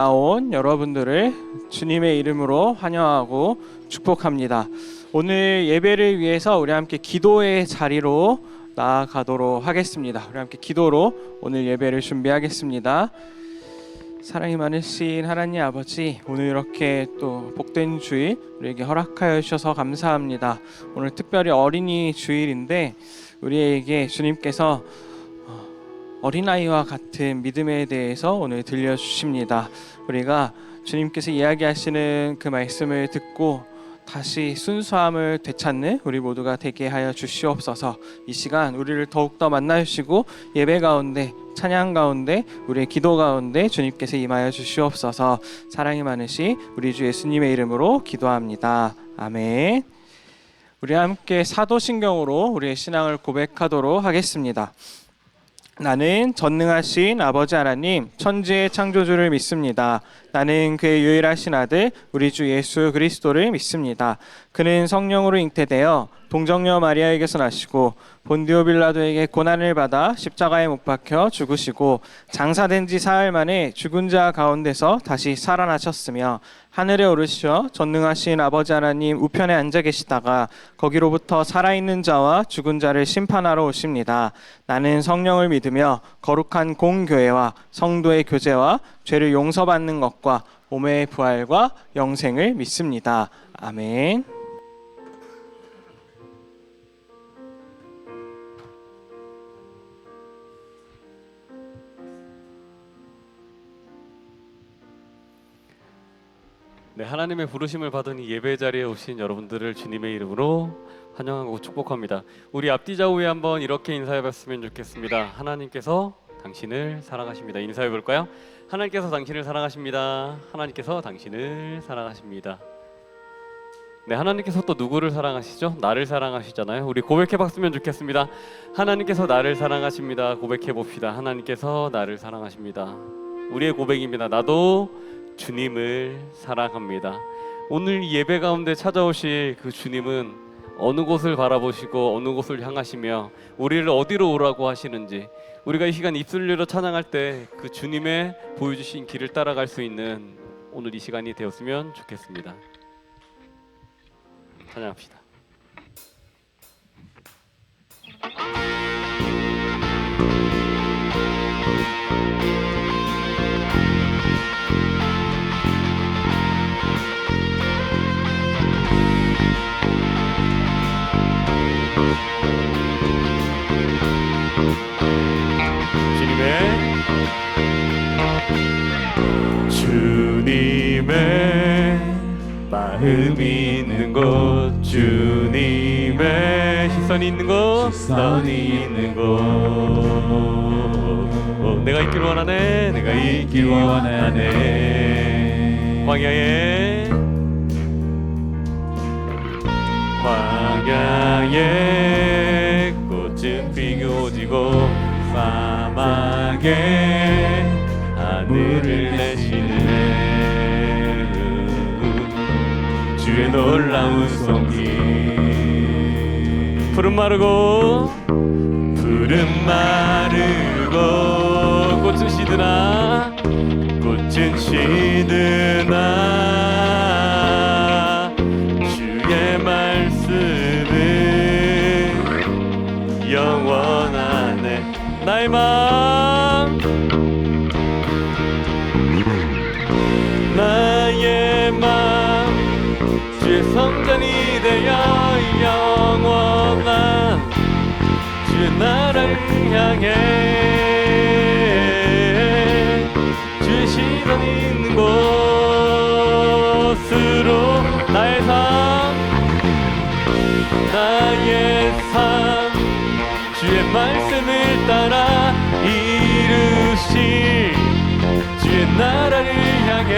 나온 여러분들을 주님의 이름으로 환영하고 축복합니다. 오늘 예배를 위해서 우리 함께 기도의 자리로 나아가도록 하겠습니다. 우리 함께 기도로 오늘 예배를 준비하겠습니다. 사랑이 많으신 하나님 아버지, 오늘 이렇게 또 복된 주일 우리에게 허락하여 주셔서 감사합니다. 오늘 특별히 어린이 주일인데 우리에게 주님께서 어린아이와 같은 믿음에 대해서 오늘 들려주십니다. 우리가 주님께서 이야기하시는 그 말씀을 듣고 다시 순수함을 되찾는 우리 모두가 되게 하여 주시옵소서. 이 시간 우리를 더욱더 만나주시고 예배 가운데, 찬양 가운데, 우리의 기도 가운데 주님께서 임하여 주시옵소서. 사랑이 많으시 우리 주 예수님의 이름으로 기도합니다. 아멘. 우리 함께 사도신경으로 우리의 신앙을 고백하도록 하겠습니다. 나는 전능하신 아버지 하나님, 천지의 창조주를 믿습니다. 나는 그의 유일하신 아들 우리 주 예수 그리스도를 믿습니다. 그는 성령으로 잉태되어 동정녀 마리아에게서 나시고 본디오 빌라도에게 고난을 받아 십자가에 못 박혀 죽으시고 장사된 지 사흘 만에 죽은 자 가운데서 다시 살아나셨으며 하늘에 오르시어 전능하신 아버지 하나님 우편에 앉아 계시다가 거기로부터 살아있는 자와 죽은 자를 심판하러 오십니다. 나는 성령을 믿으며 거룩한 공교회와 성도의 교제와 죄를 용서받는 것과 몸의 부활과 영생을 믿습니다. 아멘. 네, 하나님의 부르심을 받은 이 예배 자리에 오신 여러분들을 주님의 이름으로 환영하고 축복합니다. 우리 앞뒤 좌우에 한번 이렇게 인사해봤으면 좋겠습니다. 하나님께서 당신을 사랑하십니다. 인사해볼까요? 하나님께서 당신을 사랑하십니다. 하나님께서 당신을 사랑하십니다. 네, 하나님께서 또 누구를 사랑하시죠? 나를 사랑하시잖아요. 우리 고백해봤으면 좋겠습니다. 하나님께서 나를 사랑하십니다. 고백해봅시다. 하나님께서 나를 사랑하십니다. 우리의 고백입니다. 나도 주님을 사랑합니다. 오늘 예배 가운데 찾아오실 그 주님은 어느 곳을 바라보시고 어느 곳을 향하시며 우리를 어디로 오라고 하시는지, 우리가 이 시간 입술로 찬양할 때 그 주님의 보여주신 길을 따라갈 수 있는 오늘 이 시간이 되었으면 좋겠습니다. 찬양합시다. 주님의 마음이 있는 곳, 주님의 시선이 있는 곳, 내가 있길 원하네, 내가 있길 원하네. 광야에 꽃은 피고 지고 사막에 하늘을 내시네. 주의 놀라운 손길. 푸른 마르고 꽃은 시드나 주의 말씀은 영원하네. 나의 마음 주의 성전이 되어 영원한 주의 나라를 향해 주의 시선이 있는 곳으로 나의 삶 주의 말씀을 따라 이루실 주의 나라를 향해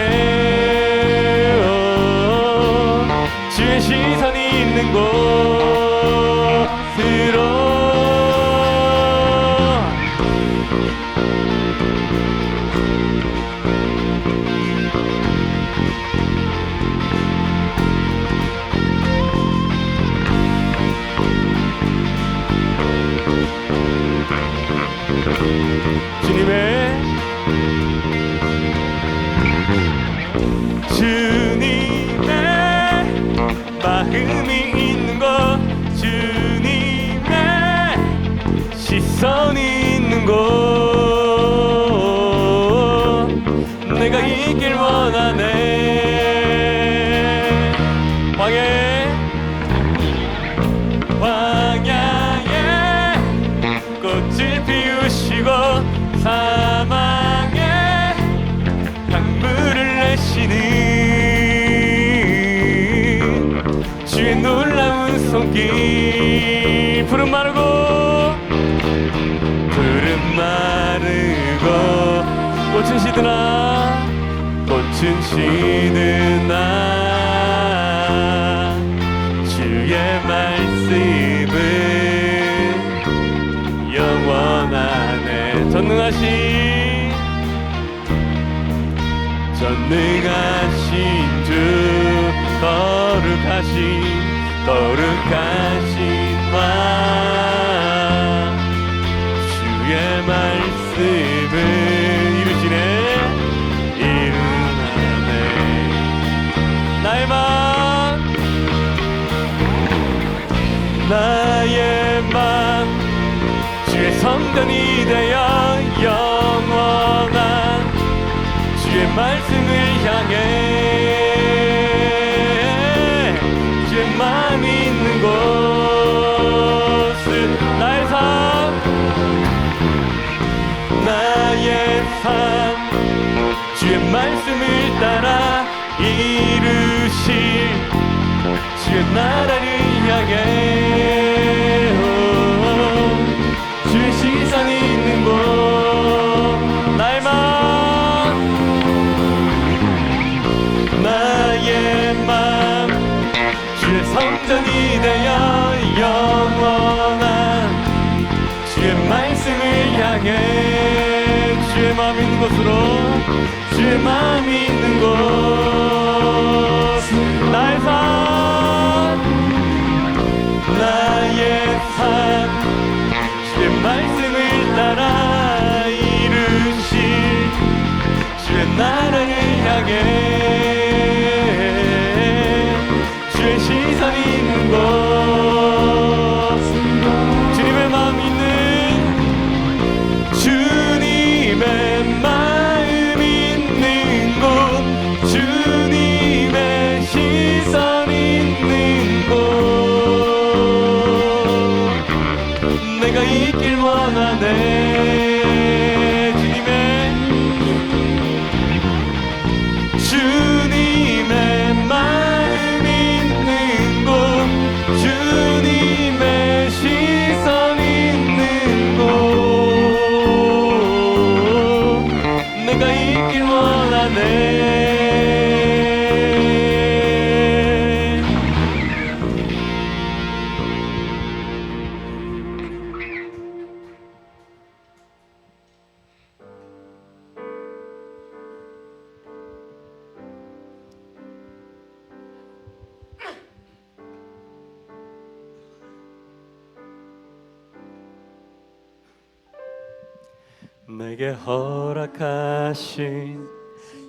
주의 시선이 있는 곳으로. 주님의 주님의 마음이 있는 곳, 주님의 시선이 있는 곳, 내가 있길 원하네. 광야에 꽃을 피우시고 사막에 강물을 내시는 주의 놀라운 손길. 푸른 마르고 꽃은 시드나 꽃은 시드나 주의 말씀은 영원하네. 전능하신 주, 거룩하신 왕, 주의 말씀은 이루하네. 나의 맘 주의 성전이 되어 영원한 주의 말씀을 향해 주의 마음이 있는 곳을 나의 삶 주의 말씀을 따라 이루실 주의 나라를 향해 주의 시선이 있는 곳. 나의 맘 주의 성전이 되어 영원한 주의 말씀을 향해 주의 마음이 있는 곳으로, 주의 마음이 있는 곳. 나의 삶 주의 말씀을 따라 이루실 주의 나라를 향해 주의 시선이 있는 곳. 주님의 마음 있는 곳, 주님의 시선 있는 곳, 내가 있길 원하네. 주님의 마음 있는 곳, 주님의 시선 있는 곳, 내가 있길 원하네. 내게 허락하신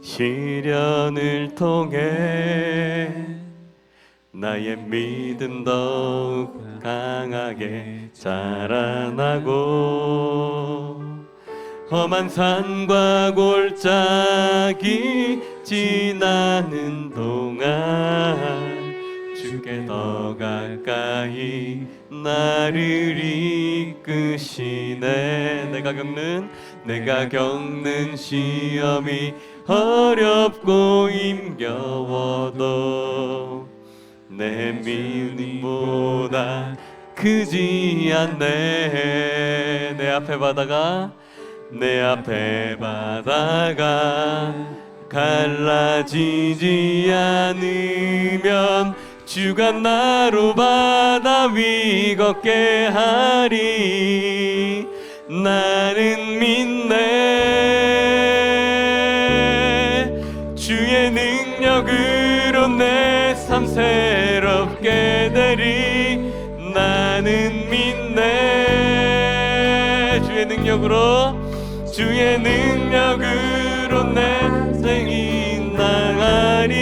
시련을 통해 나의 믿음 더욱 강하게 자라나고 험한 산과 골짜기 지나는 동안 주께 더 가까이 나를 이끄시네. 내가 겪는 시험이 어렵고 힘겨워도 내 믿음보다 크지 않네. 내 앞에 바다가 갈라지지 않으면 주가 나로 바다 위 걷게 하리. 나는 믿네. 주의 능력으로 내 삶 새롭게 되리. 나는 믿네. 주의 능력으로 내 생이 나가리.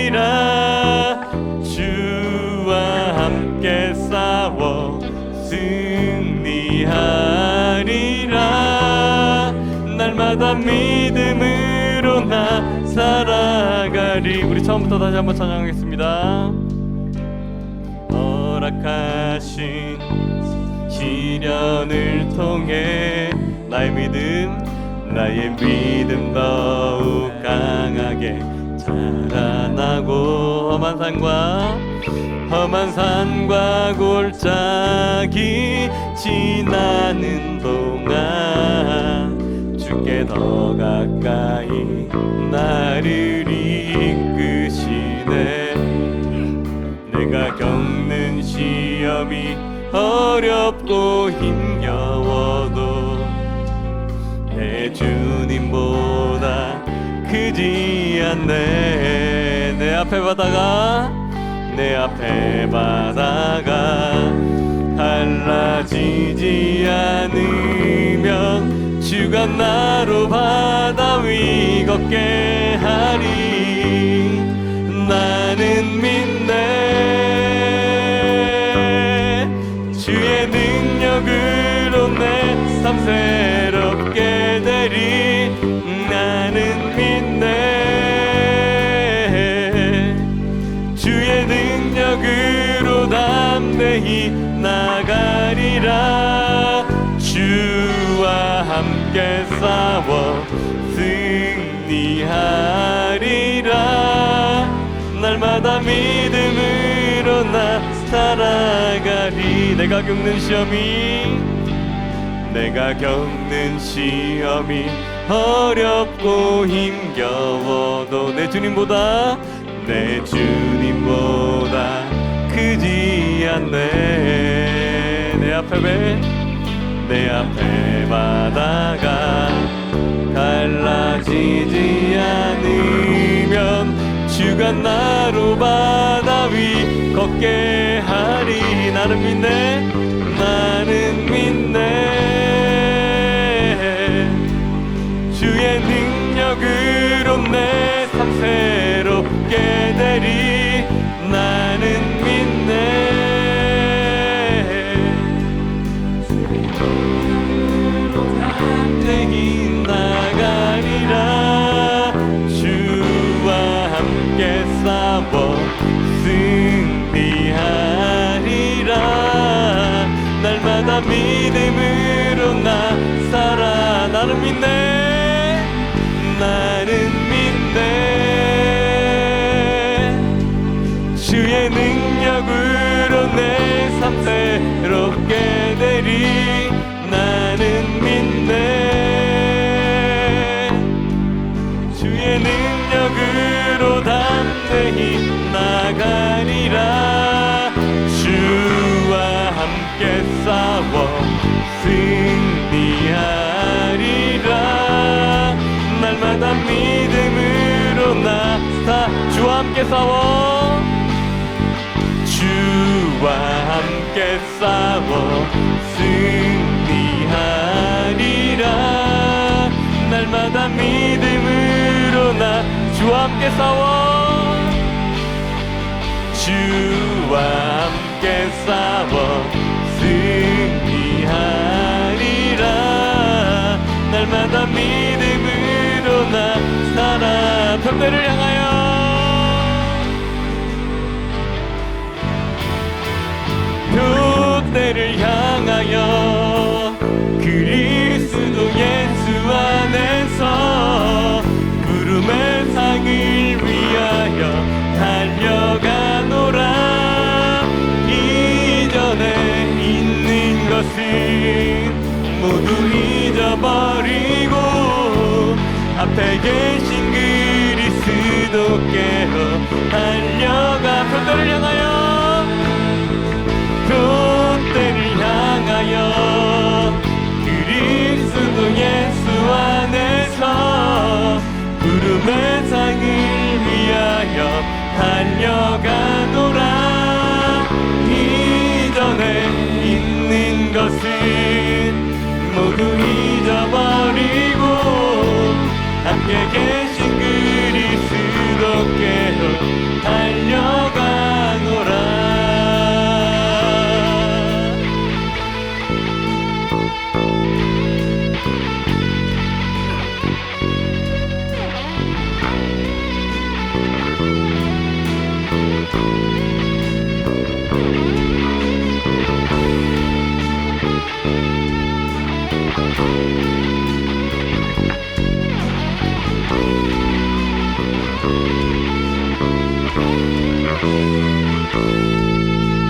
날마다 믿음으로 나 살아가리. 우리 처음부터 다시 한번 찬양하겠습니다. 허락하신 시련을 통해 나의 믿음 더욱 강하게 자라나고 험한 산과 골짜기 지나는 동안 주께 더 가까이 나를 이끄시네. 내가 겪는 시험이 어렵고 힘겨워도 내 주님보다 크지 않네. 내 앞에 바다가 갈라지지 않으면 주가 나로 바다 위 걷게 하리. 나는 믿네. 주의 능력으로 내 삶 새롭게 되리. 나는 믿네. 주의 능력으로 담대히 나가리라. 주와 함께 싸워 승리하리라. 날마다 믿음으로 나 살아가리. 내가 겪는 시험이 어렵고 힘겨워도 내 주님보다 크지 않네. 내 앞에 바다가 갈라지지 않으면 주가 나로 바다 위 걷게 하리. 나는 믿네. 주의 능력으로 내 삶 새롭게 되리. 나는 믿네. 담대히 나가리라. 주와 함께 싸워 승리하리라. 날마다 믿음으로 나 살아. 나는 믿네. 주의 능력으로 내 삶 새롭게 되리. 나는 믿네. 주의 능력으로 담대히 나가리라. 주와 함께 싸워 승리하리라. 날마다 믿음으로 나 주와 함께 싸워. 주와 함께 싸워 승리하리라. 날마다 믿음으로 나 주와 함께 싸워. 주와 함께 싸워 승리하리라. 날마다 믿음으로 나 살아. 편대를 향하여 표대를 향하여 그리스도 예수 안에서 구름의 상을 위하여 달려가노라. 이전에 있는 것은 모두 잊어버리고 앞에 계신 그리스도께로 달려가. 표대를 향하여 그리스도 예수 안에서 구름의 상을 위하여 달려가노라. 이전에 있는 것은 모두 잊어버리고 함께 계신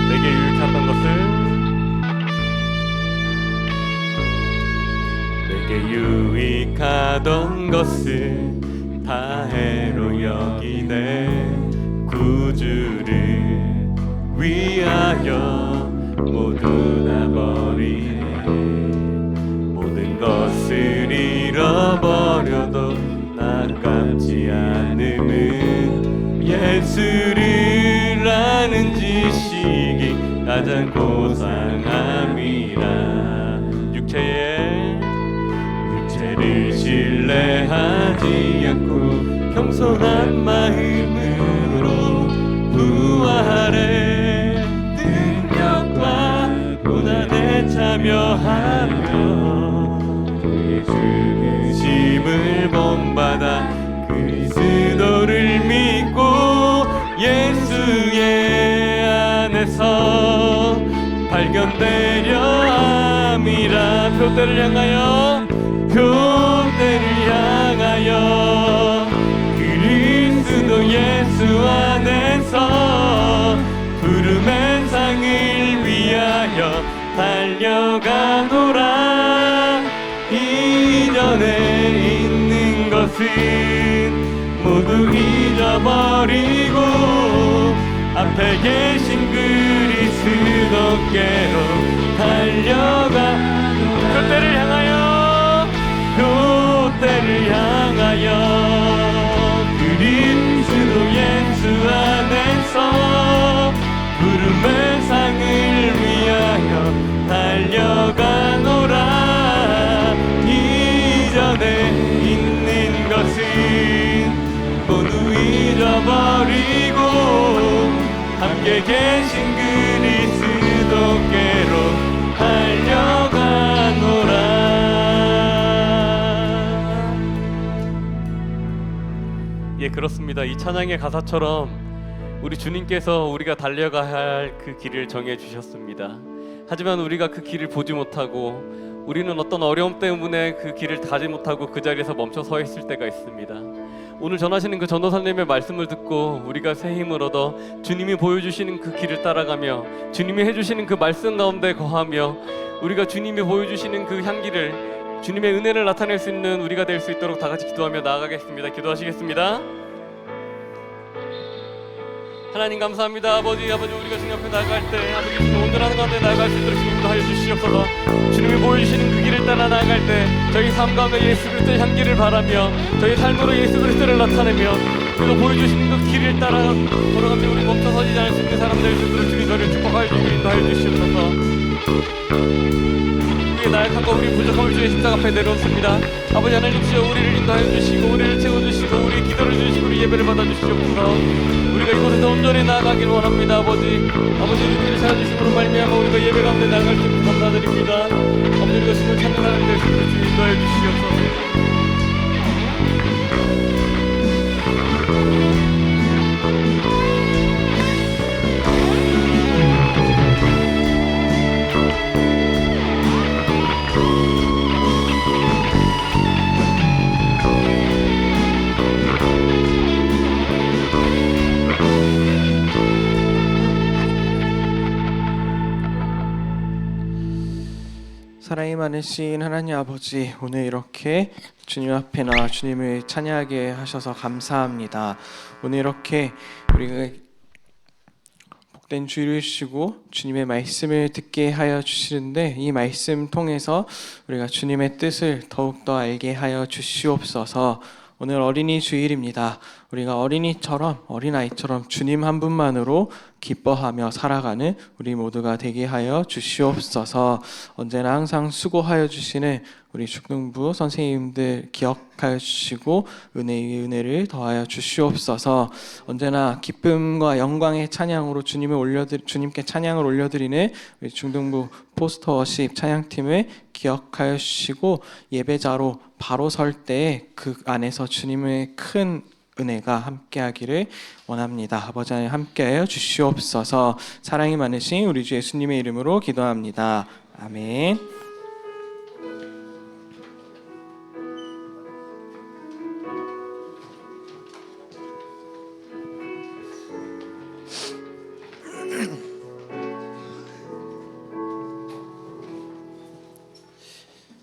내게 유익했던 것을 유익하던 것을 다해로 여기네 구주를 위하여 모두 다 버리네 모든 것을 잃어버려도 아깝지 않음은 예수를 아는 지식이 가장 고상함이라 육체를 신뢰하지 않고 겸손한 마음으로 부활의 능력과 고난에 참여하며 그의 죽으심을 본받아 그리스도를 믿고 예수의 안에서 발견되려 함이라 표대를 향하여 그리스도 예수 안에서 부름의 상을 위하여 달려가노라 이전에 있는 것은 모두 잊어버리고 앞에 계신 그리스도께로 달려가 교대를 향하여 그리스도 예수 안에서 부름의 상을 위하여 달려가노라 이전에 있는 것은 모두 잊어버리고 함께 계신 그리스도께로 달려가노라. 예, 그렇습니다. 이 찬양의 가사처럼 우리 주님께서 우리가 달려가야 할 그 길을 정해 주셨습니다. 하지만 우리가 그 길을 보지 못하고 우리는 어떤 어려움 때문에 그 길을 가지 못하고 그 자리에서 멈춰 서 있을 때가 있습니다. 오늘 전하시는 그 전도사님의 말씀을 듣고 우리가 새 힘을 얻어 주님이 보여주시는 그 길을 따라가며 주님이 해주시는 그 말씀 가운데 거하며 우리가 주님이 보여주시는 그 향기를 주님의 은혜를 나타낼 수 있는 우리가 될 수 있도록 다 같이 기도하며 나아가겠습니다. 기도하시겠습니다. 하나님 감사합니다. 아버지 우리가 주님 앞에 나아갈 때 아버지 주님 온전한 가운데 나아갈 수 있도록 주님도 하여 주시옵소서. 주님이 보여주시는 그 길을 따라 나아갈 때 저희 삶 가운데 예수 그리스도의 향기를 바라며 저희 삶으로 예수 그리스도를 나타내며 그리고 보여주시는 그 길을 따라 걸어가며 우리 멈춰서지 않을 수 있는 사람 될 수 있도록 주님 저를 축복하여 주시고 인도하여 주시옵소서. 우리의 나약함과 우리 부족함을 주의 십자가 앞에 내려놓습니다. 아버지 하나님 주시여 우리를 인도하여 주시고 우리를 채워주시고 우리의 기도를 주시고 우리 예배를 받아주시옵소서. 우리가 이곳에서 온전히 나아가길 원합니다. 아버지 우리를 찾아주심으로 말미암아 우리가 예배 가운데 나아갈 수 있는 감사드립니다. 아버지 우리가 주님을 찾는 사람이 될 수 있도록 주님 인도하여 주시옵소서. 사랑이 많으신 하나님 아버지, 오늘 이렇게 주님 앞에 나와 주님을 찬양하게 하셔서 감사합니다. 오늘 이렇게 우리가 복된 주일을 쉬고 주님의 말씀을 듣게 하여 주시는데 이 말씀 통해서 우리가 주님의 뜻을 더욱더 알게 하여 주시옵소서. 오늘 어린이 주일입니다. 우리가 어린아이처럼 주님 한 분만으로 기뻐하며 살아가는 우리 모두가 되게 하여 주시옵소서. 언제나 항상 수고하여 주시는 우리 중등부 선생님들 기억하여 주시고 은혜 위에 은혜를 더하여 주시옵소서. 언제나 기쁨과 영광의 찬양으로 주님께 찬양을 올려드리는 우리 중등부 포스터 워십 찬양팀을 기억하여 주시고 예배자로 바로 설 때 그 안에서 주님의 큰 은혜가 함께하기를 원합니다. 아버지 하나님 함께하여 주시옵소서. 사랑이 많으신 우리 주 예수님의 이름으로 기도합니다. 아멘.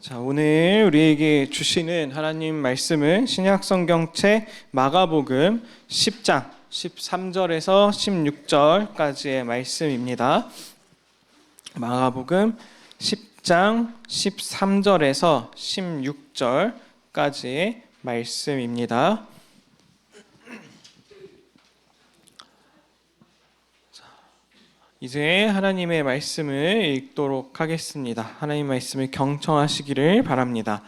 자, 오늘 우리에게 주시는 하나님 말씀은 신약 성경책 마가복음 10장 13절에서 16절까지의 말씀입니다. 마가복음 10장 13절에서 16절까지의 말씀입니다. 이제 하나님의 말씀을 읽도록 하겠습니다. 하나님의 말씀을 경청하시기를 바랍니다.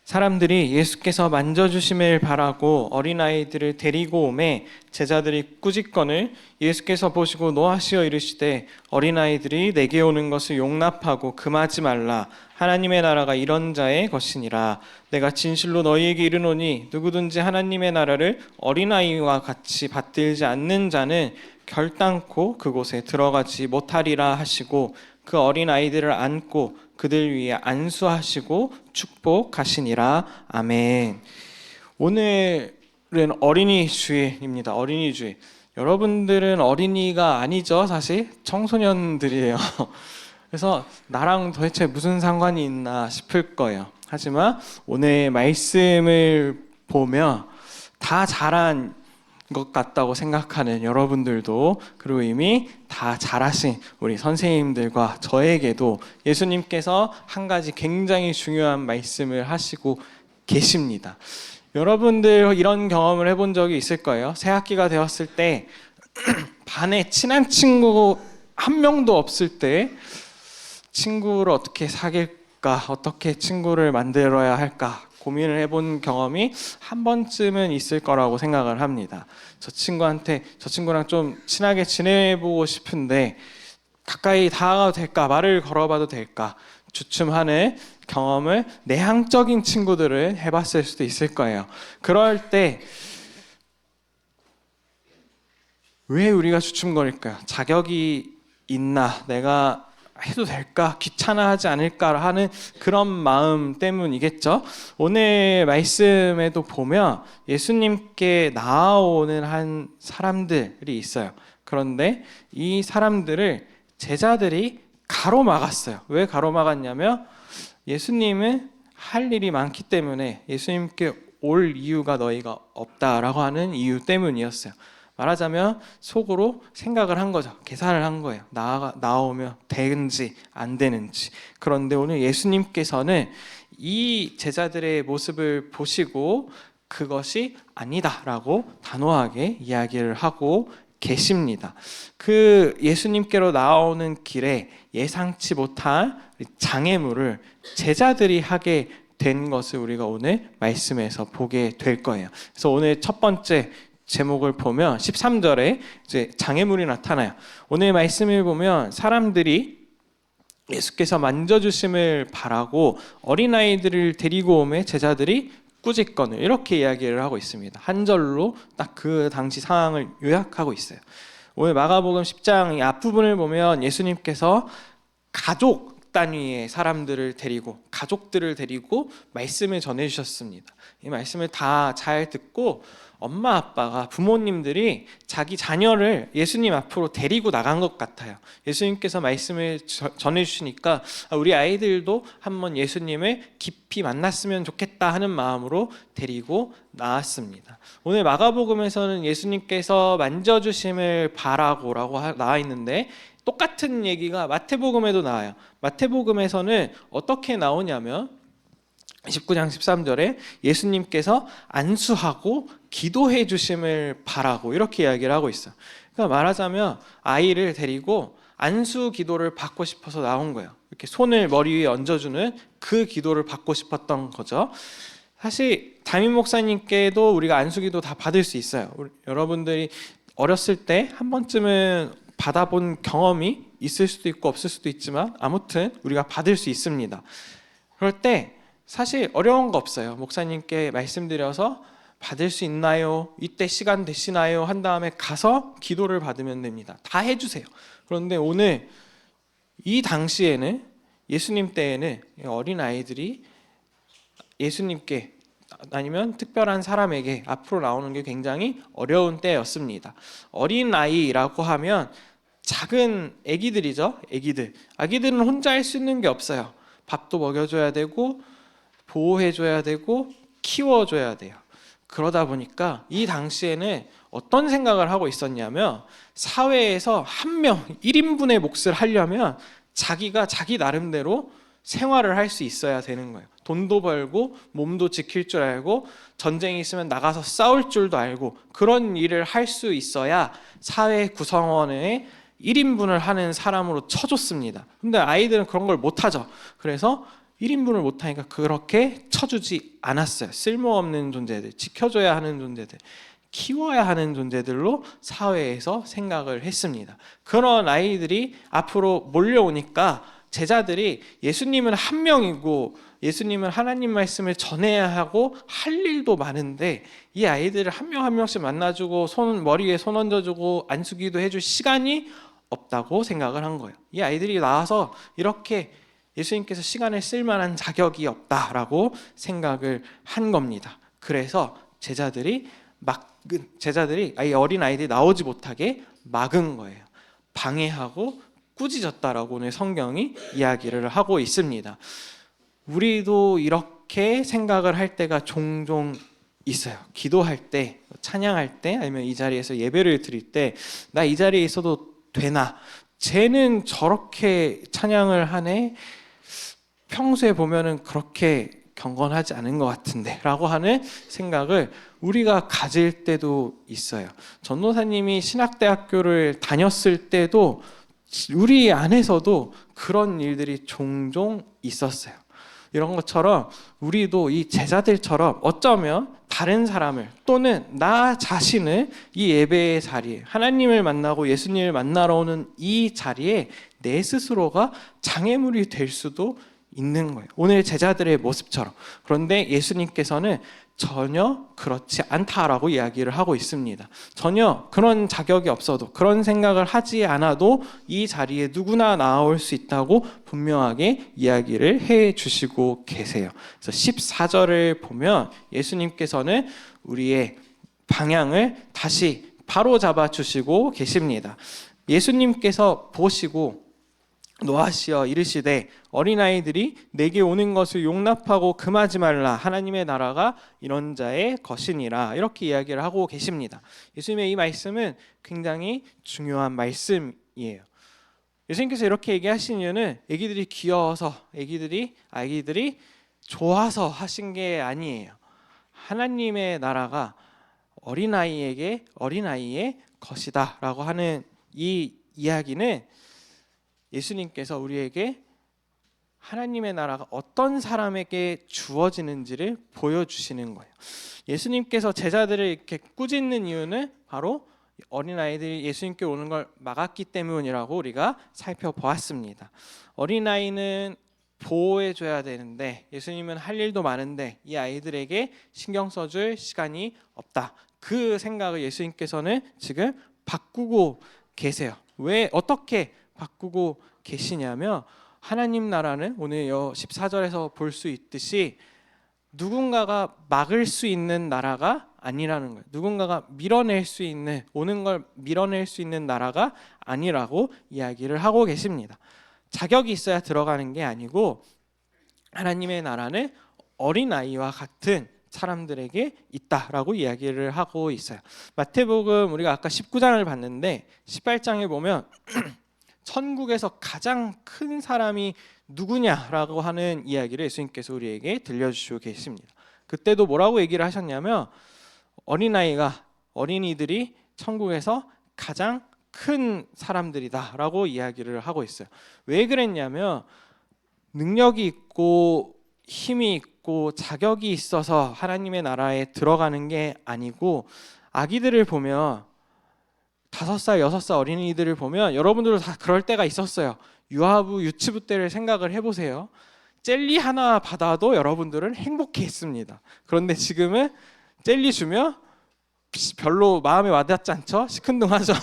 사람들이 예수께서 만져주심을 바라고 어린아이들을 데리고 오매 제자들이 꾸짖거늘 예수께서 보시고 노하시어 이르시되 어린아이들이 내게 오는 것을 용납하고 금하지 말라. 하나님의 나라가 이런 자의 것이니라. 내가 진실로 너희에게 이르노니 누구든지 하나님의 나라를 어린아이와 같이 받들지 않는 자는 결단코 그곳에 들어가지 못하리라 하시고 그 어린아이들을 안고 그들 위에 안수하시고 축복하시니라. 아멘. 오늘은 어린이 주일입니다. 어린이 주일. 여러분들은 어린이가 아니죠. 사실 청소년들이에요. 그래서 나랑 도대체 무슨 상관이 있나 싶을 거예요. 하지만 오늘 말씀을 보면 다 자란 것 같다고 생각하는 여러분들도, 그리고 이미 다 잘하신 우리 선생님들과 저에게도 예수님께서 한 가지 굉장히 중요한 말씀을 하시고 계십니다. 여러분들 이런 경험을 해본 적이 있을 거예요. 새 학기가 되었을 때 반에 친한 친구 한 명도 없을 때 친구를 어떻게 사귈까, 어떻게 친구를 만들어야 할까 고민을 해본 경험이 한 번쯤은 있을 거라고 생각을 합니다. 저 친구랑 좀 친하게 지내보고 싶은데 가까이 다가가도 될까, 말을 걸어봐도 될까 주춤하는 경험을 내향적인 친구들은 해봤을 수도 있을 거예요. 그럴 때 왜 우리가 주춤거릴까요? 자격이 있나, 내가 해도 될까, 귀찮아하지 않을까 하는 그런 마음 때문이겠죠. 오늘 말씀에도 보면 예수님께 나아오는 한 사람들이 있어요. 그런데 이 사람들을 제자들이 가로막았어요. 왜 가로막았냐면 예수님은 할 일이 많기 때문에 예수님께 올 이유가 너희가 없다라고 하는 이유 때문이었어요. 말하자면 속으로 생각을 한 거죠. 계산을 한 거예요. 나오면 되는지 안 되는지. 그런데 오늘 예수님께서는 이 제자들의 모습을 보시고 그것이 아니다라고 단호하게 이야기를 하고 계십니다. 그 예수님께로 나오는 길에 예상치 못한 장애물을 제자들이 하게 된 것을 우리가 오늘 말씀에서 보게 될 거예요. 그래서 오늘 첫 번째 제목을 보면 13절에 이제 장애물이 나타나요. 오늘 말씀을 보면 사람들이 예수께서 만져주심을 바라고 어린아이들을 데리고 오매 제자들이 꾸짖거늘 이렇게 이야기를 하고 있습니다. 한 절로 딱 그 당시 상황을 요약하고 있어요. 오늘 마가복음 10장 이 앞부분을 보면 예수님께서 가족 단위의 가족들을 데리고 말씀을 전해주셨습니다. 이 말씀을 다 잘 듣고 엄마 아빠가, 부모님들이 자기 자녀를 예수님 앞으로 데리고 나간 것 같아요. 예수님께서 말씀을 전해주시니까 우리 아이들도 한번 예수님을 깊이 만났으면 좋겠다 하는 마음으로 데리고 나왔습니다. 오늘 마가복음에서는 예수님께서 만져주심을 바라고라고 나와 있는데 똑같은 얘기가 마태복음에도 나와요. 마태복음에서는 어떻게 나오냐면 19장 13절에 예수님께서 안수하고 기도해 주심을 바라고 이렇게 이야기를 하고 있어요. 그러니까 말하자면 아이를 데리고 안수 기도를 받고 싶어서 나온 거예요. 이렇게 손을 머리 위에 얹어주는 그 기도를 받고 싶었던 거죠. 사실 담임 목사님께도 우리가 안수 기도 다 받을 수 있어요. 여러분들이 어렸을 때 한 번쯤은 받아본 경험이 있을 수도 있고 없을 수도 있지만 아무튼 우리가 받을 수 있습니다. 그럴 때 사실 어려운 거 없어요. 목사님께 말씀드려서 받을 수 있나요? 이때 시간 되시나요? 한 다음에 가서 기도를 받으면 됩니다. 다 해주세요. 그런데 오늘 이 당시에는 예수님 때에는 어린 아이들이 예수님께 아니면 특별한 사람에게 앞으로 나오는 게 굉장히 어려운 때였습니다. 어린 아이라고 하면 작은 아기들이죠. 아기들은 혼자 할 수 있는 게 없어요. 밥도 먹여줘야 되고 보호해줘야 되고 키워줘야 돼요. 그러다 보니까 이 당시에는 어떤 생각을 하고 있었냐면 사회에서 한 명 1인분의 몫을 하려면 자기가 자기 나름대로 생활을 할 수 있어야 되는 거예요. 돈도 벌고 몸도 지킬 줄 알고 전쟁이 있으면 나가서 싸울 줄도 알고 그런 일을 할 수 있어야 사회 구성원의 1인분을 하는 사람으로 쳐줬습니다. 근데 아이들은 그런 걸 못하죠. 그래서 1인분을 못하니까 그렇게 쳐주지 않았어요. 쓸모없는 존재들, 지켜줘야 하는 존재들, 키워야 하는 존재들로 사회에서 생각을 했습니다. 그런 아이들이 앞으로 몰려오니까 제자들이 예수님은 한 명이고 예수님은 하나님 말씀을 전해야 하고 할 일도 많은데 이 아이들을 한 명 한 명씩 만나주고 머리에 손 얹어주고 안수기도 해줄 시간이 없다고 생각을 한 거예요. 이 아이들이 나와서 이렇게 예수님께서 시간을 쓸 만한 자격이 없다라고 생각을 한 겁니다. 그래서 제자들이 이 어린 아이들이 나오지 못하게 막은 거예요. 방해하고 꾸짖었다라고 오늘 성경이 이야기를 하고 있습니다. 우리도 이렇게 생각을 할 때가 종종 있어요. 기도할 때, 찬양할 때, 아니면 이 자리에서 예배를 드릴 때 나 이 자리에 있어도 되나? 쟤는 저렇게 찬양을 하네? 평소에 보면은 그렇게 경건하지 않은 것 같은데 라고 하는 생각을 우리가 가질 때도 있어요. 전도사님이 신학대학교를 다녔을 때도 우리 안에서도 그런 일들이 종종 있었어요. 이런 것처럼 우리도 이 제자들처럼 어쩌면 다른 사람을 또는 나 자신을 이 예배의 자리에 하나님을 만나고 예수님을 만나러 오는 이 자리에 내 스스로가 장애물이 될 수도 있는 거예요. 오늘 제자들의 모습처럼. 그런데 예수님께서는 전혀 그렇지 않다라고 이야기를 하고 있습니다. 전혀 그런 자격이 없어도 그런 생각을 하지 않아도 이 자리에 누구나 나올 수 있다고 분명하게 이야기를 해 주시고 계세요. 그래서 14절을 보면 예수님께서는 우리의 방향을 다시 바로 잡아 주시고 계십니다. 예수님께서 보시고 노하시어 이르시되 어린아이들이 내게 오는 것을 용납하고 금하지 말라. 하나님의 나라가 이런 자의 것이니라. 이렇게 이야기를 하고 계십니다. 예수님의 이 말씀은 굉장히 중요한 말씀이에요. 예수님께서 이렇게 얘기하신 이유는 아기들이 귀여워서 아기들이 좋아서 하신 게 아니에요. 하나님의 나라가 어린아이의 것이다 라고 하는 이 이야기는 예수님께서 우리에게 하나님의 나라가 어떤 사람에게 주어지는지를 보여주시는 거예요. 예수님께서 제자들을 이렇게 꾸짖는 이유는 바로 어린아이들이 예수님께 오는 걸 막았기 때문이라고 우리가 살펴보았습니다. 어린아이는 보호해줘야 되는데 예수님은 할 일도 많은데 이 아이들에게 신경 써줄 시간이 없다. 그 생각을 예수님께서는 지금 바꾸고 계세요. 왜 어떻게 바꾸고 계시냐면 하나님 나라는 오늘 14절에서 볼 수 있듯이 누군가가 막을 수 있는 나라가 아니라는 거예요. 누군가가 오는 걸 밀어낼 수 있는 나라가 아니라고 이야기를 하고 계십니다. 자격이 있어야 들어가는 게 아니고 하나님의 나라는 어린아이와 같은 사람들에게 있다라고 이야기를 하고 있어요. 마태복음 우리가 아까 19장을 봤는데 18장에 보면 천국에서 가장 큰 사람이 누구냐라고 하는 이야기를 예수님께서 우리에게 들려주시고 계십니다. 그때도 뭐라고 얘기를 하셨냐면 어린이들이 천국에서 가장 큰 사람들이다라고 이야기를 하고 있어요. 왜 그랬냐면 능력이 있고 힘이 있고 자격이 있어서 하나님의 나라에 들어가는 게 아니고 아기들을 보면 5살, 6살 어린이들을 보면 여러분들도 다 그럴 때가 있었어요. 유아부, 유치부 때를 생각을 해보세요. 젤리 하나 받아도 여러분들은 행복해했습니다. 그런데 지금은 젤리 주면 별로 마음에 와닿지 않죠? 시큰둥하죠?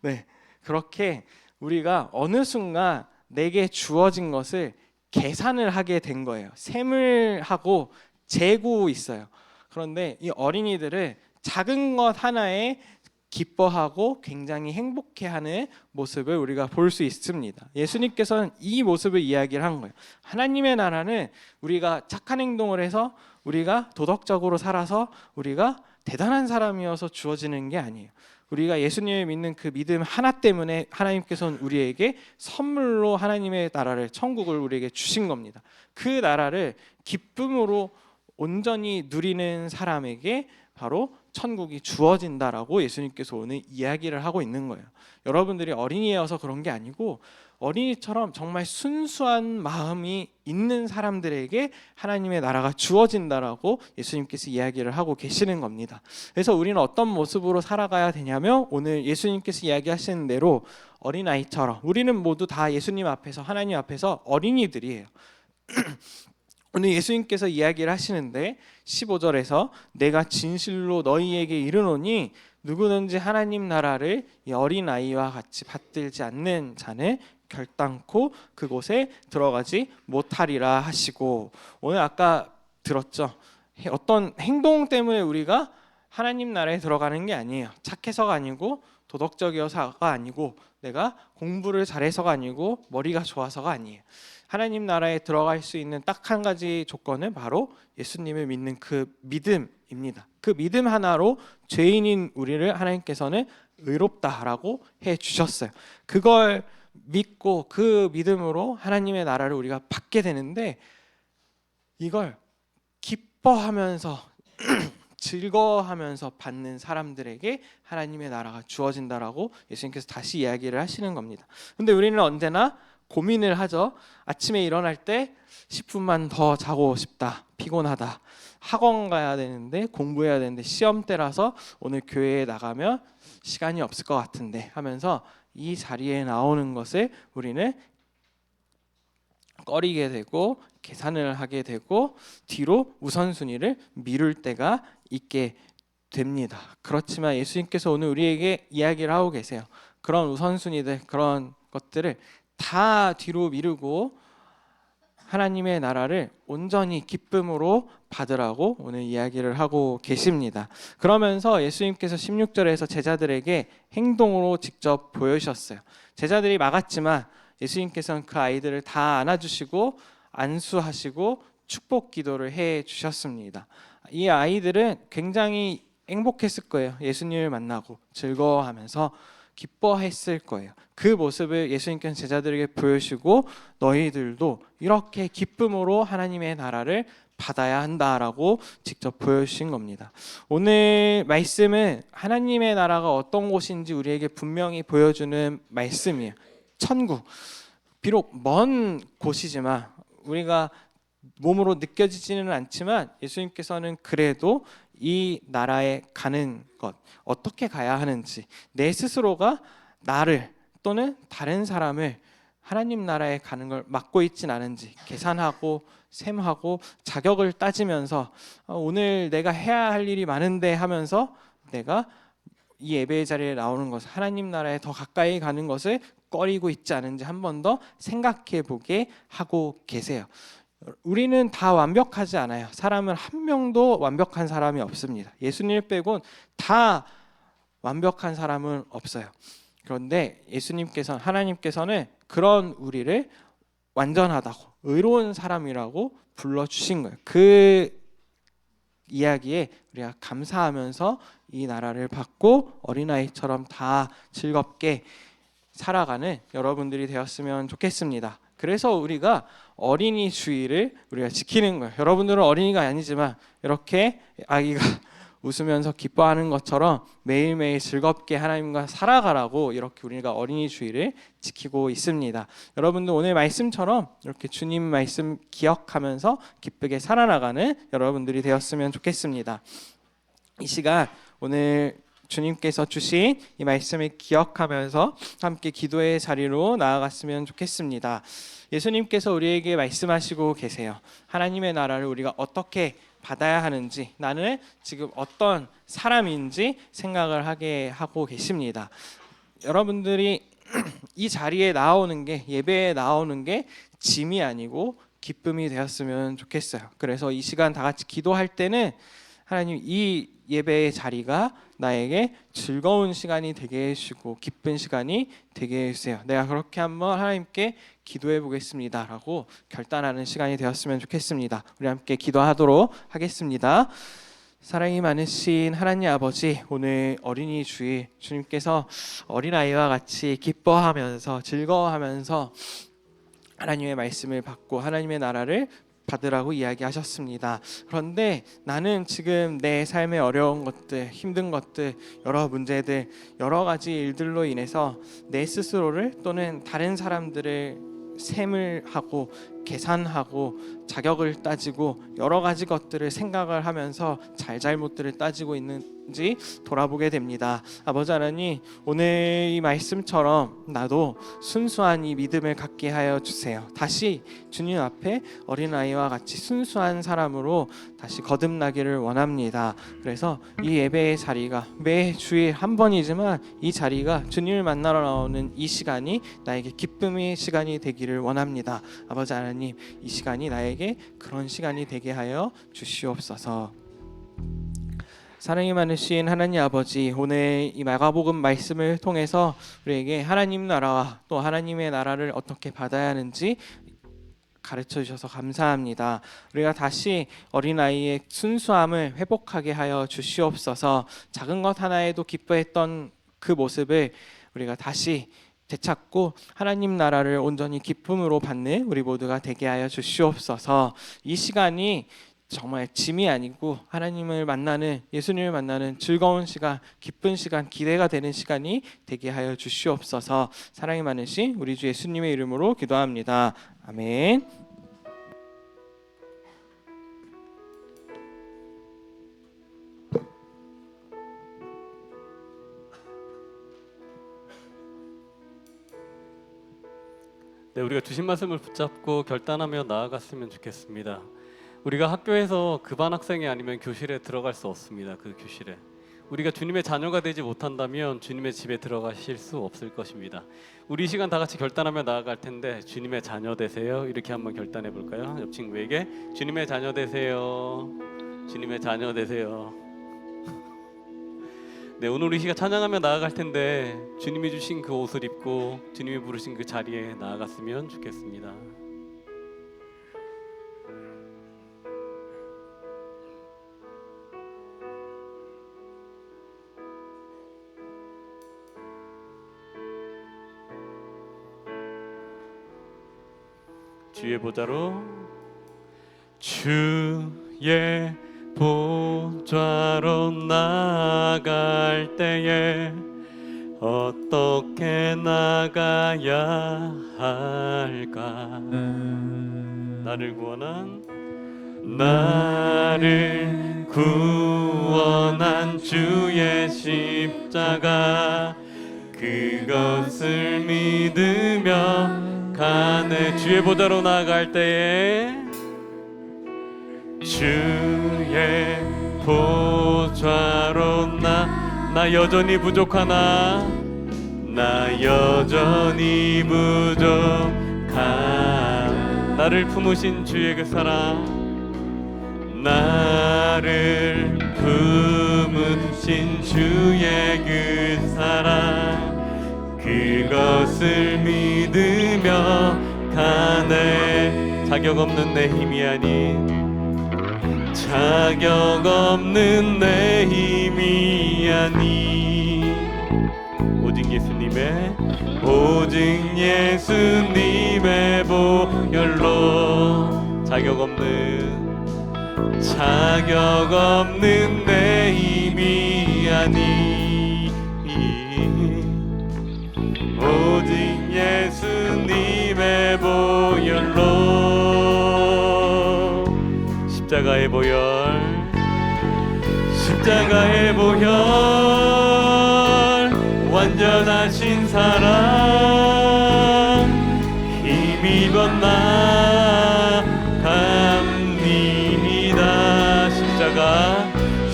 네, 그렇게 우리가 어느 순간 내게 주어진 것을 계산을 하게 된 거예요. 셈을 하고 재고 있어요. 그런데 이 어린이들은 작은 것 하나에 기뻐하고 굉장히 행복해하는 모습을 우리가 볼 수 있습니다. 예수님께서는 이 모습을 이야기를 한 거예요. 하나님의 나라는 우리가 착한 행동을 해서 우리가 도덕적으로 살아서 우리가 대단한 사람이어서 주어지는 게 아니에요. 우리가 예수님을 믿는 그 믿음 하나 때문에 하나님께서는 우리에게 선물로 하나님의 나라를, 천국을 우리에게 주신 겁니다. 그 나라를 기쁨으로 온전히 누리는 사람에게 바로 천국이 주어진다라고 예수님께서 오늘 이야기를 하고 있는 거예요. 여러분들이 어린이여서 그런 게 아니고 어린이처럼 정말 순수한 마음이 있는 사람들에게 하나님의 나라가 주어진다라고 예수님께서 이야기를 하고 계시는 겁니다. 그래서 우리는 어떤 모습으로 살아가야 되냐면 오늘 예수님께서 이야기하시는 대로 어린아이처럼 우리는 모두 다 예수님 앞에서, 하나님 앞에서 어린이들이에요. 오늘 예수님께서 이야기를 하시는데 15절에서 내가 진실로 너희에게 이르노니 누구든지 하나님 나라를 이 어린아이와 같이 받들지 않는 자는 결단코 그곳에 들어가지 못하리라 하시고, 오늘 아까 들었죠? 어떤 행동 때문에 우리가 하나님 나라에 들어가는 게 아니에요. 착해서가 아니고 도덕적이어서가 아니고 내가 공부를 잘해서가 아니고 머리가 좋아서가 아니에요. 하나님 나라에 들어갈 수 있는 딱 한 가지 조건은 바로 예수님을 믿는 그 믿음입니다. 그 믿음 하나로 죄인인 우리를 하나님께서는 의롭다라고 해 주셨어요. 그걸 믿고 그 믿음으로 하나님의 나라를 우리가 받게 되는데, 이걸 기뻐하면서 즐거워하면서 받는 사람들에게 하나님의 나라가 주어진다라고 예수님께서 다시 이야기를 하시는 겁니다. 근데 우리는 언제나 고민을 하죠. 아침에 일어날 때 10분만 더 자고 싶다, 피곤하다, 학원 가야 되는데, 공부해야 되는데, 시험 때라서 오늘 교회에 나가면 시간이 없을 것 같은데 하면서 이 자리에 나오는 것을 우리는 꺼리게 되고 계산을 하게 되고 뒤로 우선순위를 미룰 때가 있게 됩니다. 그렇지만 예수님께서 오늘 우리에게 이야기를 하고 계세요. 그런 우선순위들, 그런 것들을 다 뒤로 미루고 하나님의 나라를 온전히 기쁨으로 받으라고 오늘 이야기를 하고 계십니다. 그러면서 예수님께서 16절에서 제자들에게 행동으로 직접 보여주셨어요. 제자들이 막았지만 예수님께서는 그 아이들을 다 안아주시고 안수하시고 축복 기도를 해 주셨습니다. 이 아이들은 굉장히 행복했을 거예요. 예수님을 만나고 즐거워하면서 기뻐했을 거예요. 그 모습을 예수님께서 제자들에게 보여주시고 너희들도 이렇게 기쁨으로 하나님의 나라를 받아야 한다라고 직접 보여주신 겁니다. 오늘 말씀은 하나님의 나라가 어떤 곳인지 우리에게 분명히 보여주는 말씀이에요. 천국, 비록 먼 곳이지만 우리가 몸으로 느껴지지는 않지만 예수님께서는 그래도 이 나라에 가는 것, 어떻게 가야 하는지, 내 스스로가 나를 또는 다른 사람을 하나님 나라에 가는 걸 막고 있진 않은지 계산하고 셈하고 자격을 따지면서 오늘 내가 해야 할 일이 많은데 하면서 내가 이 예배의 자리에 나오는 것, 하나님 나라에 더 가까이 가는 것을 꺼리고 있지 않은지 한 번 더 생각해 보게 하고 계세요. 우리는 다 완벽하지 않아요. 사람은 한 명도 완벽한 사람이 없습니다. 예수님 빼곤 다 완벽한 사람은 없어요. 그런데 예수님께서는, 하나님께서는 그런 우리를 완전하다고, 의로운 사람이라고 불러주신 거예요. 그 이야기에 우리가 감사하면서 이 나라를 받고 어린아이처럼 다 즐겁게 살아가는 여러분들이 되었으면 좋겠습니다. 그래서 우리가 어린이 주의를 우리가 지키는 거예요. 여러분들은 어린이가 아니지만 이렇게 아기가 웃으면서 기뻐하는 것처럼 매일매일 즐겁게 하나님과 살아가라고 이렇게 우리가 어린이 주의를 지키고 있습니다. 여러분들 오늘 말씀처럼 이렇게 주님 말씀 기억하면서 기쁘게 살아나가는 여러분들이 되었으면 좋겠습니다. 이 시간 오늘 주님께서 주신 이 말씀을 기억하면서 함께 기도의 자리로 나아갔으면 좋겠습니다. 예수님께서 우리에게 말씀하시고 계세요. 하나님의 나라를 우리가 어떻게 받아야 하는지, 나는 지금 어떤 사람인지 생각을 하게 하고 계십니다. 여러분들이 이 자리에 나오는 게, 예배에 나오는 게 짐이 아니고 기쁨이 되었으면 좋겠어요. 그래서 이 시간 다 같이 기도할 때는 하나님, 이 예배의 자리가 나에게 즐거운 시간이 되게 해주시고 기쁜 시간이 되게 해주세요. 내가 그렇게 한번 하나님께 기도해 보겠습니다 라고 결단하는 시간이 되었으면 좋겠습니다. 우리 함께 기도하도록 하겠습니다. 사랑이 많으신 하나님 아버지, 오늘 어린이 주일 주님께서 어린아이와 같이 기뻐하면서 즐거워하면서 하나님의 말씀을 받고 하나님의 나라를 받으라고 이야기하셨습니다. 그런데 나는 지금 내 삶의 어려운 것들, 힘든 것들, 여러 문제들, 여러 가지 일들로 인해서 내 스스로를 또는 다른 사람들을 셈을 하고 계산하고 자격을 따지고 여러 가지 것들을 생각을 하면서 잘잘못들을 따지고 있는지 돌아보게 됩니다. 아버지 하나님, 오늘 이 말씀처럼 나도 순수한 이 믿음을 갖게 하여 주세요. 다시 주님 앞에 어린아이와 같이 순수한 사람으로 다시 거듭나기를 원합니다. 그래서 이 예배의 자리가 매 주일 한 번이지만 이 자리가 주님을 만나러 나오는 이 시간이 나에게 기쁨의 시간이 되기를 원합니다. 아버지 하나님, 이 시간이 나에게 그런 시간이 되게 하여 주시옵소서. 사랑이 많으신 하나님 아버지, 오늘 이 마가복음 말씀을 통해서 우리에게 하나님 나라와 또 하나님의 나라를 어떻게 받아야 하는지 가르쳐 주셔서 감사합니다. 우리가 다시 어린아이의 순수함을 회복하게 하여 주시옵소서. 작은 것 하나에도 기뻐했던 그 모습을 우리가 다시 되찾고 하나님 나라를 온전히 기쁨으로 받는 우리 모두가 되게 하여 주시옵소서. 이 시간이 정말 짐이 아니고 하나님을 만나는, 예수님을 만나는 즐거운 시간, 기쁜 시간, 기대가 되는 시간이 되게 하여 주시옵소서. 사랑이 많으신 우리 주 예수님의 이름으로 기도합니다. 아멘. 네, 우리가 주신 말씀을 붙잡고 결단하며 나아갔으면 좋겠습니다. 우리가 학교에서 급반 학생이 아니면 교실에 들어갈 수 없습니다. 그 교실에 우리가 주님의 자녀가 되지 못한다면 주님의 집에 들어가실 수 없을 것입니다. 우리 이 시간 다 같이 결단하며 나아갈 텐데, 주님의 자녀 되세요. 이렇게 한번 결단해 볼까요? 옆 친구에게 주님의 자녀 되세요. 주님의 자녀 되세요. 네, 오늘 우리 시간 찬양하며 나아갈 텐데 주님이 주신 그 옷을 입고 주님이 부르신 그 자리에 나아갔으면 좋겠습니다. 주의 보좌로, 주의 보좌로 나아갈 때에 어떻게 나가야 할까? 나를 구원한 주의 십자가, 그것을 믿으며 가네. 주의 보좌로 나아갈 때에, 주의 보좌로 나 여전히 부족하나, 나 여전히 부족한, 나를 품으신 주의 그 사랑, 나를 품으신 주의 그 사랑, 그것을 믿으며 가네. 자격 없는 내 힘이 아닌, 자격 없는 내 힘이 아닌, 오직 예수님의 보혈로, 자격 없는 내 힘이 아닌, 오직 예수님의 보혈로. 십자가의 보혈, 완전하신 사랑, 힘입어 나갑니다.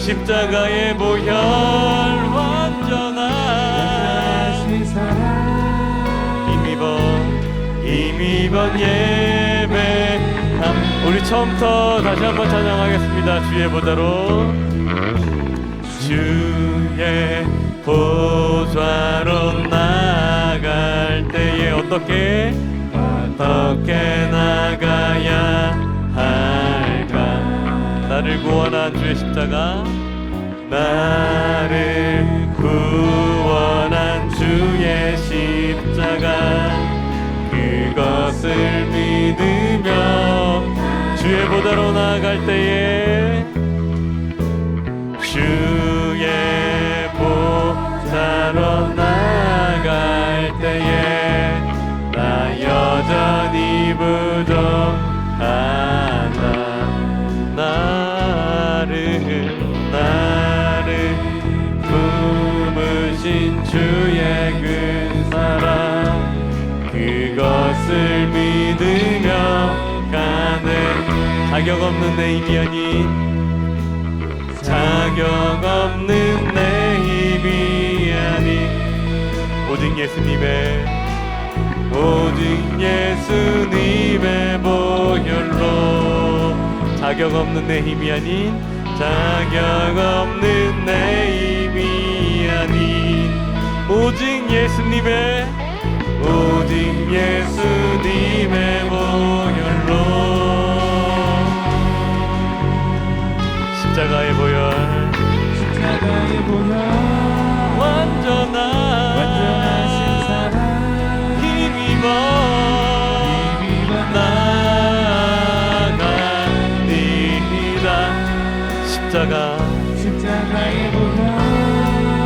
십자가의 보혈 완전한 힘입어 예배. 우리 처음부터 다시 한번 찬양하겠습니다. 주의 보좌로, 주의 보좌로 나갈 때에 어떻게 나가야 할까? 나를 구원한 주의 십자가, 나를 구원한 주의 십자가, 그것을 믿으며 주의 보좌로 나갈 때에, 주의 보좌로 나갈 때에 나 여전히 부족하다. 나를 품으신 주의 그 사랑, 그것을 믿으며 가는 자격 없는 내 힘이 아닌, 자격 없는 내 힘이 아닌 오직 예수님의 보혈로, 자격 없는 내 힘이 아닌, 자격 없는 내 힘이 아닌 오직 예수님의 보혈로, 십자가의 보혈 완전하신 사랑, 힘입어 나가리라. 십자가의 보혈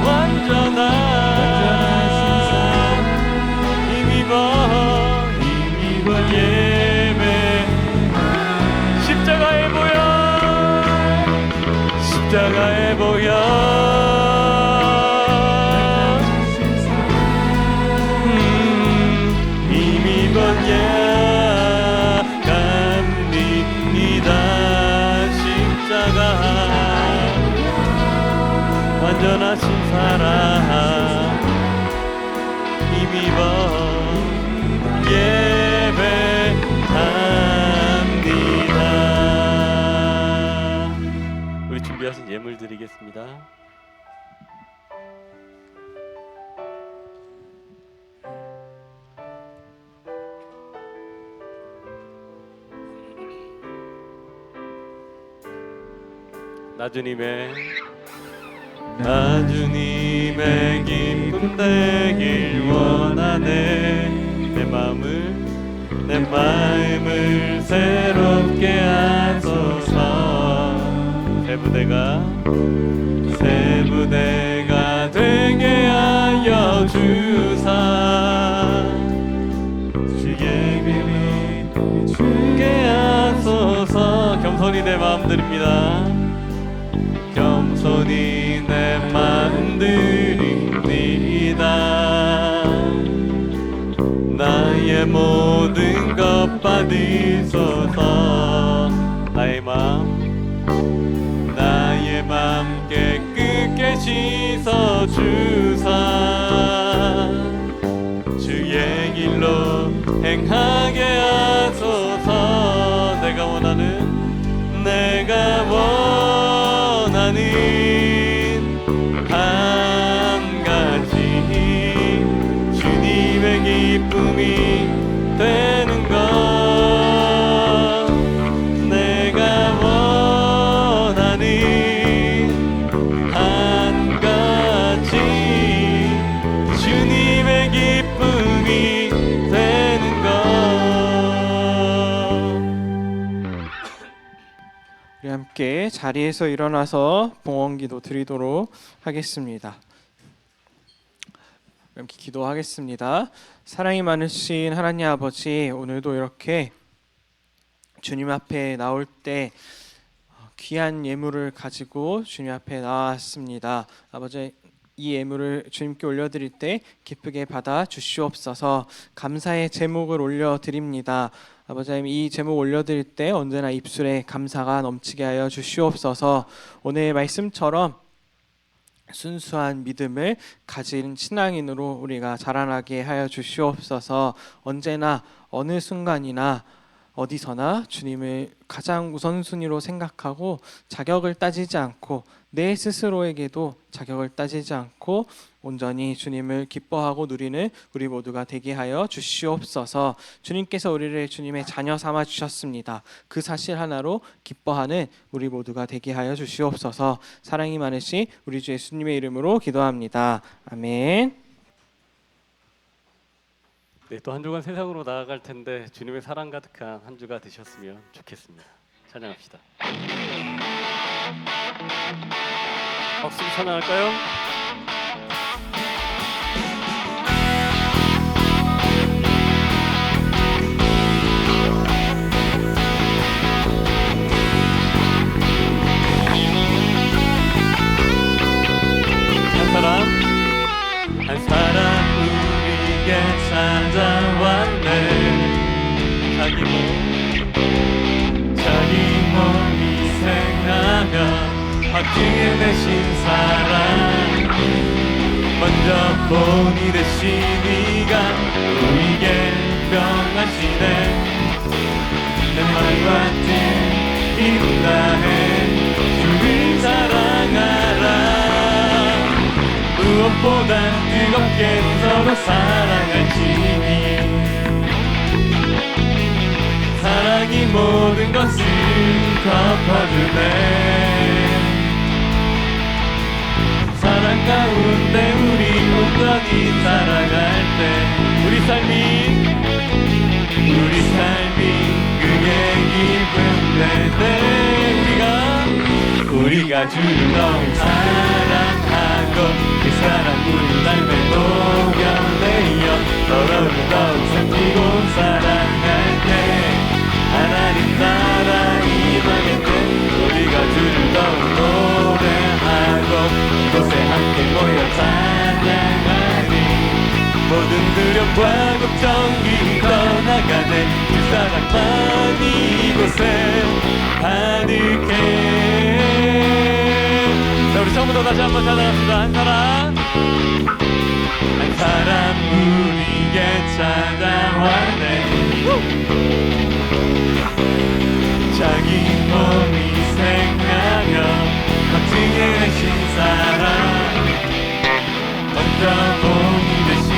완전하신 사랑, 힘입어 예배. 십자가의 보혈 힘입어 야갑니다. 십자가 완전하신 사랑, 힘입어 예배합니다. 우리 준비하신 예물 드리겠습니다. 나주님의 기쁨 되길 원하네. 내 마음을 새롭게 하소서. 새 부대가 되게 하여 주사. 주의 빛이 주게 하소서. 겸손히 내 마음 드립니다. 겸손히 내 마음 드립니다. 나의 모든 것 받으소서. 나의 마음 깨끗게 씻어 주사. 주의 길로 행하게 하소서. 내가 원하는 한 가지 주님의 기쁨이 되는 것. 내가 원하는 한 가지 주님의 기쁨이 되는 것. 우리 함께 자리에서 일어나서 봉헌기도 드리도록 하겠습니다. 함께 기도하겠습니다. 사랑이 많으신 하나님 아버지, 오늘도 이렇게 주님 앞에 나올 때 귀한 예물을 가지고 주님 앞에 나왔습니다. 아버지, 이 예물을 주님께 올려드릴 때 기쁘게 받아 주시옵소서. 감사의 제목을 올려드립니다. 아버지 하나님, 이 제목 올려드릴 때 언제나 입술에 감사가 넘치게 하여 주시옵소서. 오늘 말씀처럼 순수한 믿음을 가진 신앙인으로 우리가 자라나게 하여 주시옵소서. 언제나 어느 순간이나 어디서나 주님을 가장 우선순위로 생각하고 자격을 따지지 않고 내 스스로에게도 자격을 따지지 않고 온전히 주님을 기뻐하고 누리는 우리 모두가 되게 하여 주시옵소서. 주님께서 우리를 주님의 자녀 삼아 주셨습니다. 그 사실 하나로 기뻐하는 우리 모두가 되게 하여 주시옵소서. 사랑이 많으신 우리 주 예수님의 이름으로 기도합니다. 아멘. 네, 또 한 주간 세상으로 나아갈 텐데 주님의 사랑 가득한 한 주가 되셨으면 좋겠습니다. 찬양합시다. 박수로 찬양할까요? 한 사람 우리에게 찾아왔네. 자기 몸 희생하며 확증해 내신 사랑, 먼저 본이 되신 이가 우리에게 명하시네. 내 말과 뜻 이룬 다해 주를 사랑하라. 무엇보다 뜨겁게 서로 사랑할지니 사랑이 모든 것을 덮어주네. 사랑 가운데 우리 온전히 살아갈 때 우리 삶이 그의 기쁨 되네. 우리가 주를 너무 사랑하고 그 사랑 우리 삶에 녹여내어 서로를 더욱 섬기고 사랑할 때 하나님 나라 임하게 돼. 우리가 주를 더욱 노래하고 이곳에 함께 모여 찬양하니 모든 두려움과 걱정이 떠나가네. 그 사랑만이 이곳에 가득해. 자, 우리 처음부터 다시 한번 찬양합시다. 한 사람 우리에게 찾아왔네. 자기 몸 희생하며 확증해 내신 사랑, 먼저 본이 되신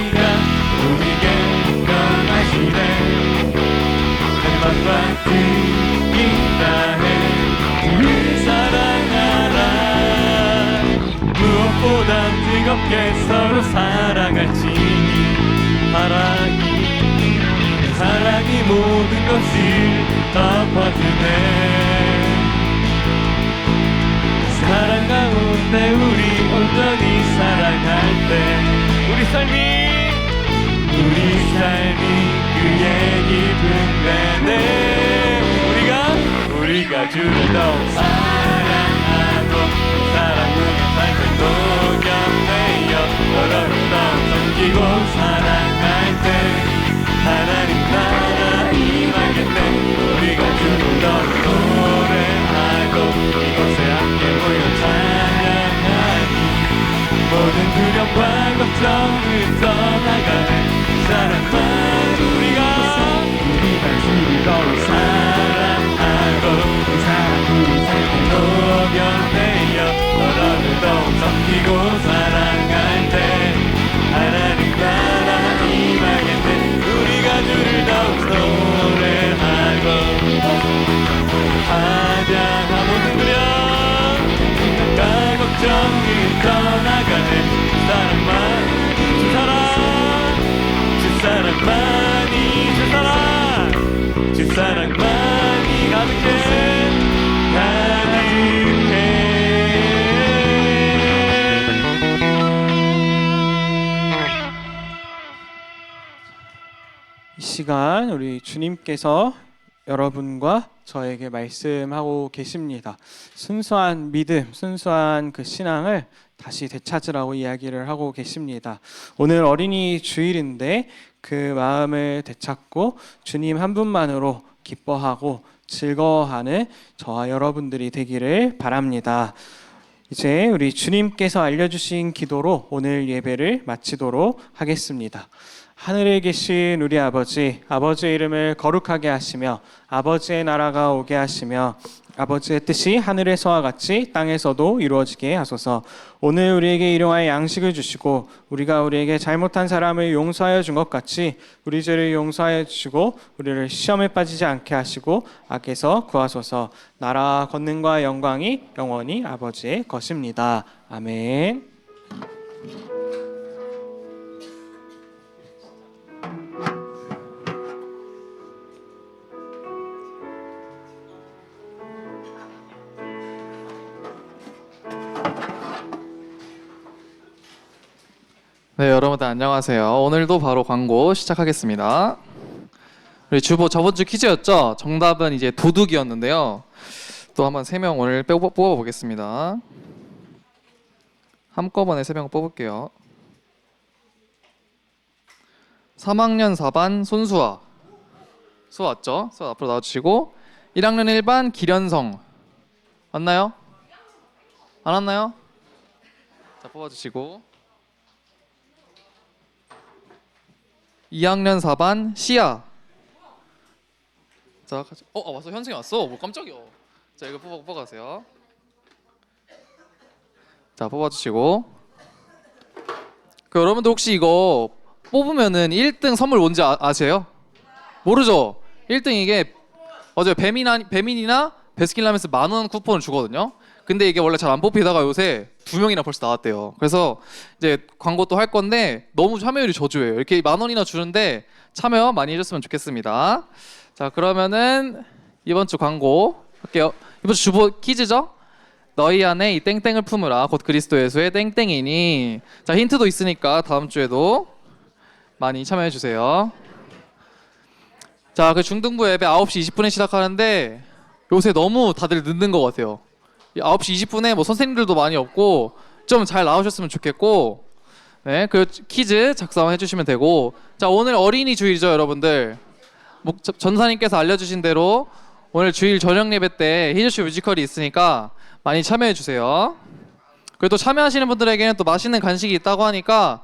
이가 우리에게 명하시네. 내 맘과 뜻이 다해 우리 사랑하라. 무엇보다 뜨겁게 서로 사랑할지니 사랑이 모든 것을 덮어주네. 사랑 가운데 우리 온전히 살아갈 때 우리 삶이 그의 기쁨 되네. 우리가 주를 더욱 사랑하고 사랑 우리 삶을 녹여내어 너를 더욱 섬기고 사랑할 때 하나님 나라 임하겠네. 우리가 주를 더욱 노래하고 이곳에 함께 모여 찬양하니 모든 두려움과 걱정을 떠나가네. 사랑만 우리가 주를 더욱 사랑하고 그 사랑 우리 삶에 녹여내어 너를 더욱 섬기고 사랑할 때 하나님 나라 임하겠네. 우리가 주를 더욱 노래하고 찬양하고 누려 생각과 걱정이 떠나가네. 주 사랑만이 가득해. 이 시간 우리 주님께서 여러분과 저에게 말씀하고 계십니다. 순수한 믿음, 순수한 그 신앙을 다시 되찾으라고 이야기를 하고 계십니다. 오늘 어린이 주일인데 그 마음을 되찾고 주님 한 분만으로 기뻐하고 즐거워하는 저와 여러분들이 되기를 바랍니다. 이제 우리 주님께서 알려주신 기도로 오늘 예배를 마치도록 하겠습니다. 하늘에 계신 우리 아버지, 아버지의 이름을 거룩하게 하시며 아버지의 나라가 오게 하시며 아버지의 뜻이 하늘에서와 같이 땅에서도 이루어지게 하소서. 오늘 우리에게 일용할 양식을 주시고 우리가 우리에게 잘못한 사람을 용서하여 준 것 같이 우리 죄를 용서하여 주시고 우리를 시험에 빠지지 않게 하시고 악에서 구하소서. 나라와 권능과 영광이 영원히 아버지의 것입니다. 아멘. 네, 여러분들 안녕하세요. 오늘도 바로 광고 시작하겠습니다. 우리 주보 저번 주 퀴즈였죠? 정답은 이제 도둑이었는데요. 또 한번 3명 오늘 뽑아보겠습니다. 한꺼번에 3명 뽑을게요. 3학년 4반 손수아. 수아 왔죠? 수아 앞으로 나와주시고 1학년 1반 기련성. 왔나요? 안 왔나요? 자, 뽑아주시고 2학년 4반 시아. 자, 같이. 왔어. 현승이 왔어. 뭐 깜짝이야. 자, 이거 뽑아가세요. 자, 뽑아주시고. 여러분들 혹시 이거 뽑으면은 1등 선물 뭔지 아세요? 모르죠? 1등 이게 맞아요. 배민이나 베스킨라빈스 10,000원 쿠폰을 주거든요. 근데 이게 원래 잘 안 뽑히다가 요새 2명이나 벌써 나왔대요. 그래서 이제 광고 또 할 건데 너무 참여율이 저조해요. 이렇게 10,000원이나 주는데 참여 많이 해줬으면 좋겠습니다. 자, 그러면은 이번 주 광고 할게요. 이번 주 주보 퀴즈죠? 너희 안에 이 땡땡을 품으라 곧 그리스도 예수의 땡땡이니. 자, 힌트도 있으니까 다음 주에도 많이 참여해 주세요. 자, 그 중등부 예배 9시 20분에 시작하는데 요새 너무 다들 늦는 것 같아요. 9시 20분에 뭐 선생님들도 많이 없고 좀 잘 나오셨으면 좋겠고, 네, 그 퀴즈 작성해 주시면 되고. 자, 오늘 어린이 주일이죠, 여러분들. 전사님께서 알려주신 대로 오늘 주일 저녁 예배 때 히즈쇼 뮤지컬이 있으니까 많이 참여해 주세요. 그리고 또 참여하시는 분들에게는 또 맛있는 간식이 있다고 하니까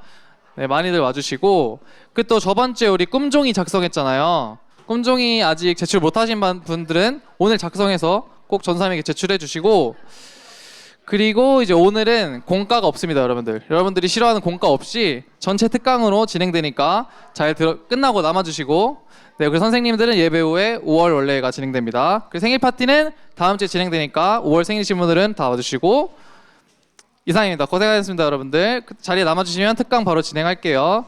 네, 많이들 와주시고. 그 또 저번 주에 우리 꿈종이 작성했잖아요. 꿈종이 아직 제출 못하신 분들은 오늘 작성해서 꼭 전사님에게 제출해 주시고. 그리고 이제 오늘은 공과가 없습니다, 여러분들. 여러분들이 싫어하는 공과 없이 전체 특강으로 진행되니까 잘 끝나고 남아주시고. 네, 그리고 선생님들은 예배 후에 5월 원래가 진행됩니다. 그리고 생일 파티는 다음 주에 진행되니까 5월 생일이신 분들은 다 와주시고. 이상입니다. 고생하셨습니다, 여러분들. 자리에 남아주시면 특강 바로 진행할게요.